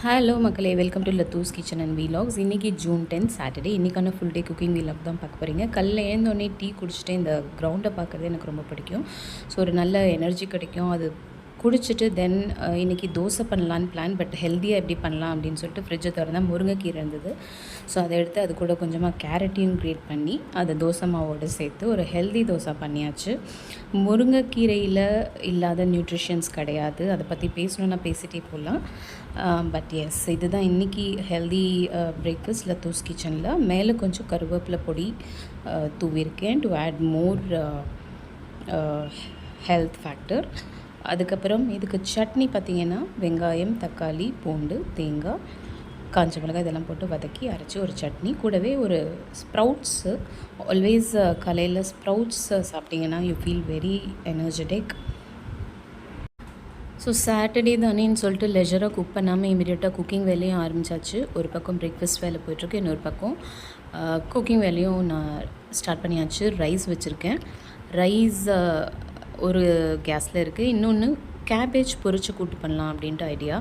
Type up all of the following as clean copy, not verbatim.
Hello மக்களே, welcome to LathusKitchen&Vlogs. இன்றைக்கி June 10 Saturday. இன்றைக்கான ஃபுல் டே குக்கிங் வீலாக் தான் பார்க்க போகிறீங்க. காலையில் எழுந்தோடனே டீ குடிச்சிட்டு இந்த கிரவுண்டை பார்க்குறது எனக்கு ரொம்ப பிடிக்கும். ஸோ ஒரு நல்ல எனர்ஜி கிடைக்கும். அது குடிச்சிட்டு தென் இன்றைக்கி தோசை பண்ணலான்னு பிளான். பட் ஹெல்த்தியாக எப்படி பண்ணலாம் அப்படின்னு சொல்லிட்டு ஃப்ரிட்ஜை திறந்தால் முருங்கைக்கீரை இருந்தது. ஸோ அதை எடுத்து அது கூட கொஞ்சமாக கேரட்டையும் கிரேட் பண்ணி அதை தோசை மாவோடு சேர்த்து ஒரு ஹெல்தி தோசை பண்ணியாச்சு. முருங்கைக்கீரையில் இல்லாத நியூட்ரிஷன்ஸ் கிடையாது. அதை பற்றி பேசணுன்னா பேசிகிட்டே போகலாம். பட் எஸ், இதுதான் இன்றைக்கி ஹெல்தி பிரேக்ஃபாஸ்ட் லத்தூஸ் கிச்சனில். மேலே கொஞ்சம் கருவேப்பிலை பொடி தூவிருக்கேன் to add more health factor. அதுக்கப்புறம் இதுக்கு சட்னி பார்த்திங்கன்னா வெங்காயம், தக்காளி, பூண்டு, தேங்காய், காஞ்ச மிளகாய் இதெல்லாம் போட்டு வதக்கி அரைச்சி ஒரு சட்னி. கூடவே ஒரு ஸ்ப்ரவுட்ஸு. ஆல்வேஸ் காலையில் ஸ்ப்ரவுட்ஸ் சாப்பிட்டிங்கன்னா you feel very energetic. So Saturday தானேன்னு சொல்லிட்டு லெஜராக குக் பண்ணாமல் இமீடியட்டாக குக்கிங் வேலையும் ஆரம்பித்தாச்சு. ஒரு பக்கம் பிரேக்ஃபாஸ்ட் வேலை போய்ட்டுருக்கு, இன்னொரு பக்கம் குக்கிங் வேலையும் நான் ஸ்டார்ட் பண்ணியாச்சு. ரைஸ் வச்சுருக்கேன். ரைஸ் ஒரு கேஸில் இருக்குது. இன்னொன்று கேபேஜ் பொரிச்சு கூட்டு பண்ணலாம் அப்படின்ட்டு ஐடியா.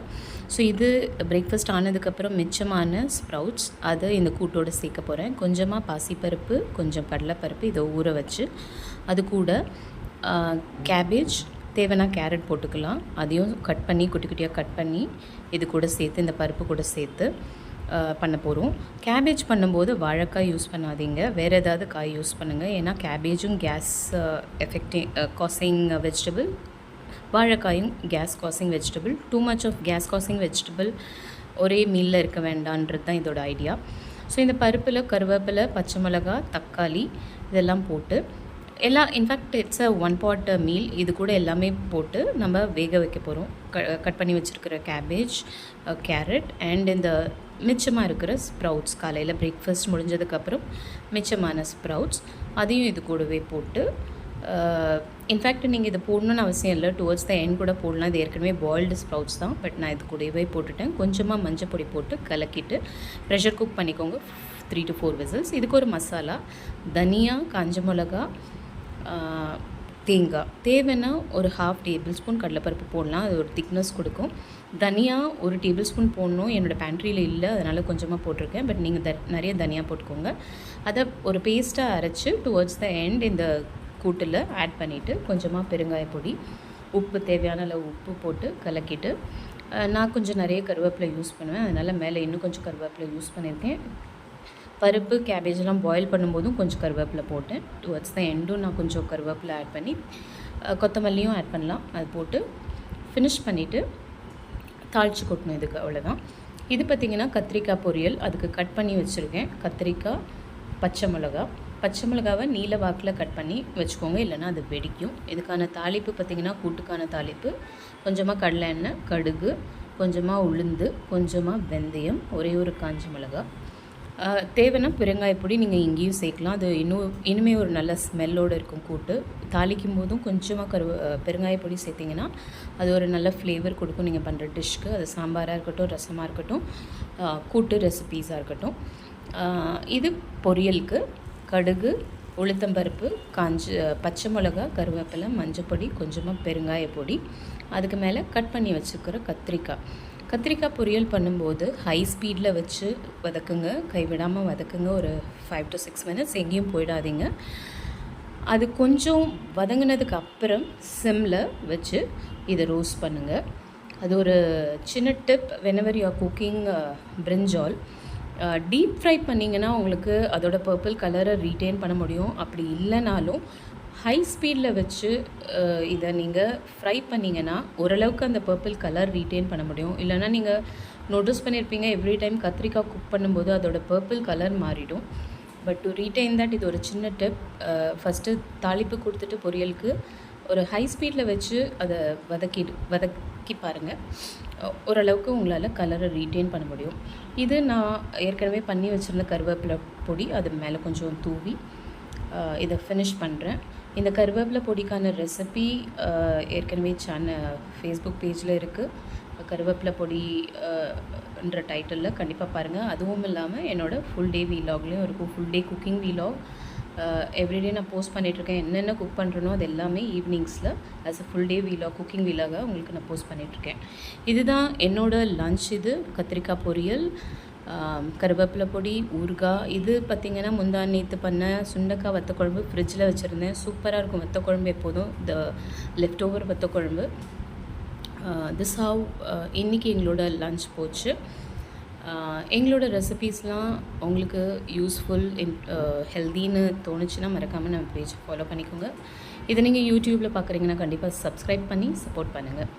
ஸோ இது பிரேக்ஃபாஸ்ட் ஆனதுக்கப்புறம் மிச்சமான ஸ்ப்ரவுட்ஸ் அதை இந்த கூட்டோடு சேர்க்க போகிறேன். கொஞ்சமாக பாசிப்பருப்பு, கொஞ்சம் கடலைப்பருப்பு இதை ஊற வச்சு அது கூட கேபேஜ், தேவைன்னா கேரட் போட்டுக்கலாம். அதையும் கட் பண்ணி குட்டி குட்டியாக கட் பண்ணி இது கூட சேர்த்து இந்த பருப்பு கூட சேர்த்து பண்ண போகிறோம். கேபேஜ் பண்ணும்போது வாழைக்காய் யூஸ் பண்ணாதீங்க, வேறு ஏதாவது காய் யூஸ் பண்ணுங்கள். ஏன்னா கேபேஜும் கேஸ் காசிங் வெஜிடபிள், வாழைக்காயும் gas causing vegetable. Too much of gas causing vegetable ஒரே மீலில் இருக்க வேண்டான்றது தான் இதோட ஐடியா. ஸோ இந்த பருப்பில் கருவேப்பிலை, பச்சை மிளகாய், தக்காளி இதெல்லாம் போட்டு எல்லாம் in fact it's one pot meal. இது கூட எல்லாமே போட்டு நம்ம வேக வைக்க போகிறோம். கட் பண்ணி வச்சுருக்கிற கேபேஜ், கேரட் அண்ட் இந்த மிச்சமாக இருக்கிற ஸ்ப்ரவுட்ஸ், காலையில் பிரேக்ஃபாஸ்ட் முடிஞ்சதுக்கப்புறம் மிச்சமான ஸ்ப்ரவுட்ஸ் அதையும் இது கூடவே போட்டு, இன்ஃபேக்ட் நீங்கள் இதை போடணுன்னு அவசியம் இல்லை, டுவர்ட்ஸ் த எண்ட் கூட போடலாம். இது ஏற்கனவே பாயில்டு ஸ்ப்ரவுட்ஸ் தான், பட் நான் இது கூடவே போட்டுட்டேன். கொஞ்சமாக மஞ்சள் பொடி போட்டு கலக்கிட்டு ப்ரெஷர் குக் பண்ணிக்கோங்க 3 to 4 விசில்ஸ். இதுக்கு ஒரு மசாலா, தனியா, காஞ்ச மிளகா, தேங்காய், தேவைன்னா ஒரு 1/2 டேபிள் ஸ்பூன் கடலைப்பருப்பு போடலாம். அது ஒரு திக்னஸ் கொடுக்கும். தனியா 1 டேபிள் ஸ்பூன் போடணும். என்னோடய பேண்ட்ரியில் இல்லை, அதனால் கொஞ்சமாக போட்டிருக்கேன். பட் நீங்கள் நிறைய தனியாக போட்டுக்கோங்க. அதை ஒரு பேஸ்ட்டாக அரைச்சி டுவர்ட்ஸ் த எண்ட் இந்த கூட்டில் ஆட் பண்ணிவிட்டு கொஞ்சமாக பெருங்காய பொடி, உப்பு, தேவையான அளவு உப்பு போட்டு கலக்கிட்டு, நான் கொஞ்சம் நிறைய கருவேப்பிலை யூஸ் பண்ணுவேன், அதனால் மேலே இன்னும் கொஞ்சம் கருவேப்பிலை யூஸ் பண்ணியிருக்கேன். பருப்பு, கேபேஜெலாம் பாயில் பண்ணும்போதும் கொஞ்சம் கருவேப்பிலை போட்டேன். டுவர்ட்ஸ் த எண்டும் நான் கொஞ்சம் கருவேப்பிலை ஆட் பண்ணி கொத்தமல்லியும் ஆட் பண்ணலாம். அது போட்டு ஃபினிஷ் பண்ணிவிட்டு தாளித்து கொட்டணும். இதுக்கு அவ்வளோதான். இது பார்த்திங்கன்னா கத்திரிக்காய் பொரியல். அதுக்கு கட் பண்ணி வச்சுருக்கேன். கத்திரிக்காய், பச்சை மிளகாவை நீல வாக்கில் கட் பண்ணி வச்சுக்கோங்க, இல்லைனா அது வெடிக்கும். இதுக்கான தாளிப்பு பார்த்திங்கன்னா கூட்டுக்கான தாளிப்பு கொஞ்சமாக கடலை எண்ணெய், கடுகு, கொஞ்சமாக உளுந்து, கொஞ்சமாக வெந்தயம், ஒரே ஒரு காஞ்ச மிளகாய், தேவைன்னா பெருங்காயப்பொடி நீங்கள் இங்கேயும் சேர்க்கலாம். அது இனிமே ஒரு நல்ல ஸ்மெல்லோடு இருக்கும் கூட்டு. தாளிக்கும் போதும் கொஞ்சமாக பெருங்காயப்பொடி சேர்த்திங்கன்னா அது ஒரு நல்ல ஃப்ளேவர் கொடுக்கும் நீங்கள் பண்ணுற டிஷ்க்கு. அது சாம்பாராக இருக்கட்டும், ரசமாக இருக்கட்டும், கூட்டு ரெசிபீஸாக இருக்கட்டும். இது பொரியலுக்கு கடுகு, உளுத்தம்பருப்பு, பச்சை மிளகா, கருவேப்பிலை, மஞ்சப்பொடி, கொஞ்சமாக பெருங்காயப்பொடி, அதுக்கு மேலே கட் பண்ணி வச்சுக்கிற கத்திரிக்காய் பொரியல் பண்ணும்போது ஹை ஸ்பீடில் வச்சு வதக்குங்க, கைவிடாமல் வதக்குங்க. ஒரு 5 to 6 minutes, எங்கேயும் போயிடாதீங்க. அது கொஞ்சம் வதங்கினதுக்கு அப்புறம் சிம்மில் வச்சு இதை ரோஸ்ட் பண்ணுங்கள். அது ஒரு சின்ன tip. whenever you are cooking brinjal, deep fry பண்ணிங்கன்னா உங்களுக்கு அதோட பர்பிள் கலரை ரீட்டைன் பண்ண முடியும். அப்படி இல்லைனாலும் ஹை ஸ்பீடில் வச்சு இதை நீங்கள் ஃப்ரை பண்ணிங்கன்னா ஓரளவுக்கு அந்த பர்பிள் கலர் ரீட்டைன் பண்ண முடியும். இல்லைனா நீங்கள் நோட்டீஸ் பண்ணியிருப்பீங்க, எவ்ரி டைம் கத்திரிக்காய் குக் பண்ணும்போது அதோட பர்பிள் கலர் மாறிடும். பட் டு ரீட்டைன் தட், இது ஒரு சின்ன டிப். ஃபஸ்ட்டு தாளிப்பு கொடுத்துட்டு பொரியலுக்கு ஒரு ஹை ஸ்பீடில் வச்சு அதை வதக்கி பாருங்கள். ஓரளவுக்கு உங்களால் கலரை ரீட்டைன் பண்ண முடியும். இது நான் ஏற்கனவே பண்ணி வச்சுருந்த கருவேப்பிலை பொடி அது மேலே கொஞ்சம் தூவி இதை ஃபினிஷ் பண்ணுறேன். இந்த கருவேப்பிலை பொடிக்கான ரெசிபி ஏற்கனவே ஃபேஸ்புக் பேஜில் இருக்குது. கருவேப்பிலை பொடின்ற டைட்டிலில் கண்டிப்பாக பாருங்கள். அதுவும் இல்லாமல் என்னோடய ஃபுல் டே வீலாக்லேயும் இருக்கும். Full day cooking vlog everyday நான் போஸ்ட் பண்ணிகிட்ருக்கேன். என்னென்ன குக் பண்ணுறனோ அது எல்லாமே ஈவினிங்ஸில் as a full day vlog, cooking வீலாக உங்களுக்கு நான் போஸ்ட் பண்ணிகிட்ருக்கேன். இதுதான் என்னோடய லன்ச். இது கத்திரிக்காய் பொரியல், கருவேப்பிலை பொடி, ஊறுகாய். இது பார்த்திங்கன்னா முந்தா நேற்று பண்ண சுண்டக்காய் வத்தக்குழம்பு ஃப்ரிட்ஜில் வச்சுருந்தேன். சூப்பராக இருக்கும் வத்தக்குழம்பு எப்போதும், த லெஃப்ட் ஓவர் வத்தக்குழம்பு. திஸ் ஹவ் இன்றைக்கி எங்களோட லன்ச் போச்சு. எங்களோட ரெசிபீஸ்லாம் உங்களுக்கு யூஸ்ஃபுல் ஹெல்தின்னு தோணுச்சுன்னா மறக்காமல் நம்ம பேஜ் ஃபாலோ பண்ணிக்கோங்க. இதை நீங்கள் யூடியூப்பில் பார்க்குறீங்கன்னா கண்டிப்பாக சப்ஸ்கிரைப் பண்ணி சப்போர்ட் பண்ணுங்கள்.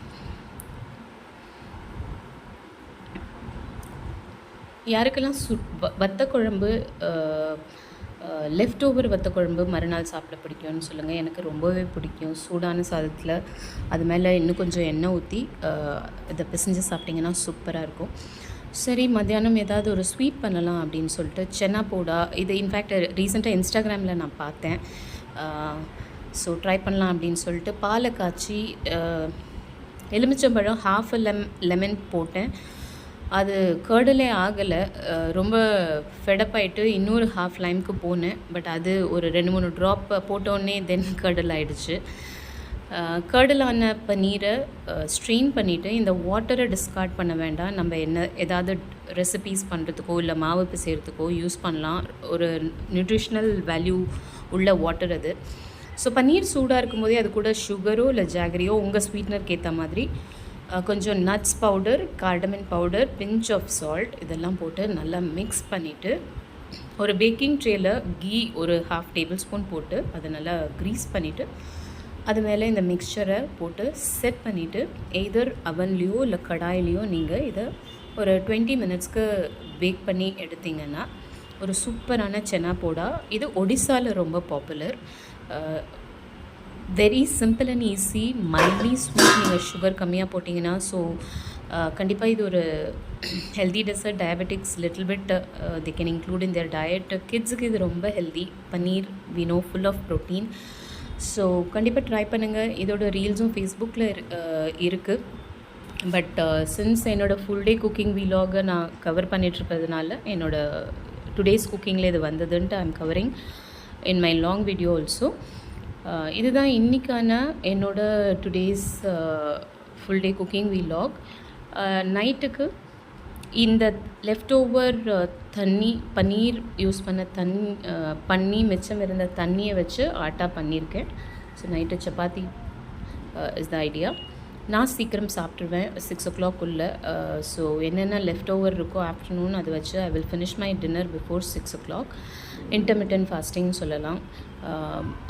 யாருக்கெல்லாம் வத்தக்குழம்பு, லெஃப்ட் ஓவர் வத்தக்குழம்பு மறுநாள் சாப்பிட பிடிக்கும்னு சொல்லுங்கள். எனக்கு ரொம்பவே பிடிக்கும். சூடான சாதத்தில் அது மேலே இன்னும் கொஞ்சம் எண்ணெய் ஊற்றி இதை பிசைஞ்சு சாப்பிட்டிங்கன்னா சூப்பராக இருக்கும். சரி, மத்தியானம் ஏதாவது ஒரு ஸ்வீட் பண்ணலாம் அப்படின்னு சொல்லிட்டு ChennaPoda, இது இன்ஃபேக்ட் ரீசெண்டாக இன்ஸ்டாகிராமில் நான் பார்த்தேன். ஸோ ட்ரை பண்ணலாம் அப்படின்னு சொல்லிட்டு பாலை காய்ச்சி எலுமிச்சம்பழம் ஹாஃப் லெமன் போட்டேன். அது கர்டலே ஆகலை. ரொம்ப ஃபெடப் ஆகிட்டு இன்னொரு ஹாஃப் லைமுக்கு போனேன். பட் அது ஒரு 2-3 ட்ராப் போட்டோடனே தென் கர்டல் ஆகிடுச்சு. கர்டலான பன்னீரை ஸ்ட்ரெயின் பண்ணிவிட்டு இந்த வாட்டரை டிஸ்கார்ட் பண்ண வேண்டாம். நம்ம ஏதாவது ரெசிபீஸ் பண்ணுறதுக்கோ இல்லை மாவு பிசைகிறதுக்கோ யூஸ் பண்ணலாம். ஒரு நியூட்ரிஷ்னல் வேல்யூ உள்ள வாட்டர் அது. ஸோ பன்னீர் சூடாக இருக்கும்போதே அது கூட சுகரோ இல்லை ஜாகரியோ உங்கள் ஸ்வீட்னருக்கு ஏற்ற மாதிரி கொஞ்சம் nuts powder, cardamom powder, pinch of salt இதெல்லாம் போட்டு நல்லா மிக்ஸ் பண்ணிவிட்டு ஒரு பேக்கிங் ட்ரேயில் கீ ஒரு 1/2 டேபிள் ஸ்பூன் போட்டு அதை நல்லா க்ரீஸ் பண்ணிவிட்டு அது மேலே இந்த மிக்சரை போட்டு செட் பண்ணிவிட்டு எய்தர் அவன்லேயோ இல்லை கடாயிலையோ நீங்கள் இதை ஒரு 20 மினிட்ஸ்க்கு பேக் பண்ணி எடுத்திங்கன்னா ஒரு சூப்பரான ChennaPoda. இது ஒடிசாவில் ரொம்ப popular. Very simple and easy, mildly sweet. நீங்கள் சுகர் கம்மியாக போட்டிங்கன்னா ஸோ கண்டிப்பாக இது ஒரு healthy dessert. Diabetics little bit they can include in their diet. கிட்ஸுக்கு இது ரொம்ப healthy. Paneer we know full of protein. So கண்டிப்பாக ட்ரை பண்ணுங்கள். இதோட ரீல்ஸும் ஃபேஸ்புக்கில் இருக்குது. பட் சின்ஸ் என்னோடய ஃபுல் டே குக்கிங் வீலாகை நான் கவர் பண்ணிகிட்ருக்கிறதுனால என்னோடய டுடேஸ் குக்கிங்கில் இது வந்ததுன்ட்டு I am covering in my long video also. இதுதான் இன்றைக்கான என்னோடய today's full day cooking vlog. நைட்டுக்கு இந்த லெஃப்ட் ஓவர் பன்னீர் யூஸ் பண்ணி மிச்சம் இருந்த தண்ணியை வச்சு ஆட்டா பண்ணியிருக்கேன். So night chapati is the idea. நான் சீக்கிரம் சாப்பிட்ருவேன் 6 o'clock. ஸோ என்னென்ன லெஃப்ட் ஓவர் இருக்கோ ஆஃப்டர்நூன் அதை வச்சு I will finish my dinner before 6 o'clock. Intermittent ஃபாஸ்டிங்னு சொல்லலாம்.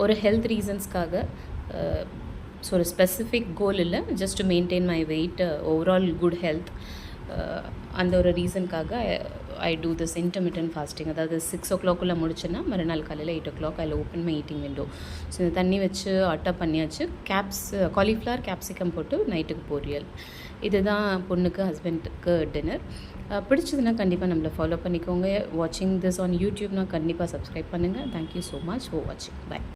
ஒரு ஹெல்த் ரீசன்ஸ்க்காக, ஸோ ஒரு ஸ்பெசிஃபிக் கோல் இல்லை, just to maintain my weight, overall good health. அந்த ஒரு ரீசனுக்காக I do this intermittent fasting. அதாவது 6 o'clock முடிச்சேன்னா மறுநாள் காலையில் 8 o'clock I open my eating window. So இந்த தண்ணி வச்சு ஆட்டா பண்ணியாச்சு. காலிஃப்ளவர் கேப்சிகம் போட்டு நைட்டுக்கு பொரியல். இதுதான் பொண்ணுக்கு ஹஸ்பண்டுக்கு டின்னர். பிடிச்சதுன்னா கண்டிப்பாக நம்மளை ஃபாலோ பண்ணிக்கோங்க. வாட்சிங் திஸ் ஆன் யூடியூப்னால் கண்டிப்பாக சப்ஸ்கிரைப் பண்ணுங்கள். தேங்க்யூ ஸோ மச் ஃபார் வாட்சிங். பை.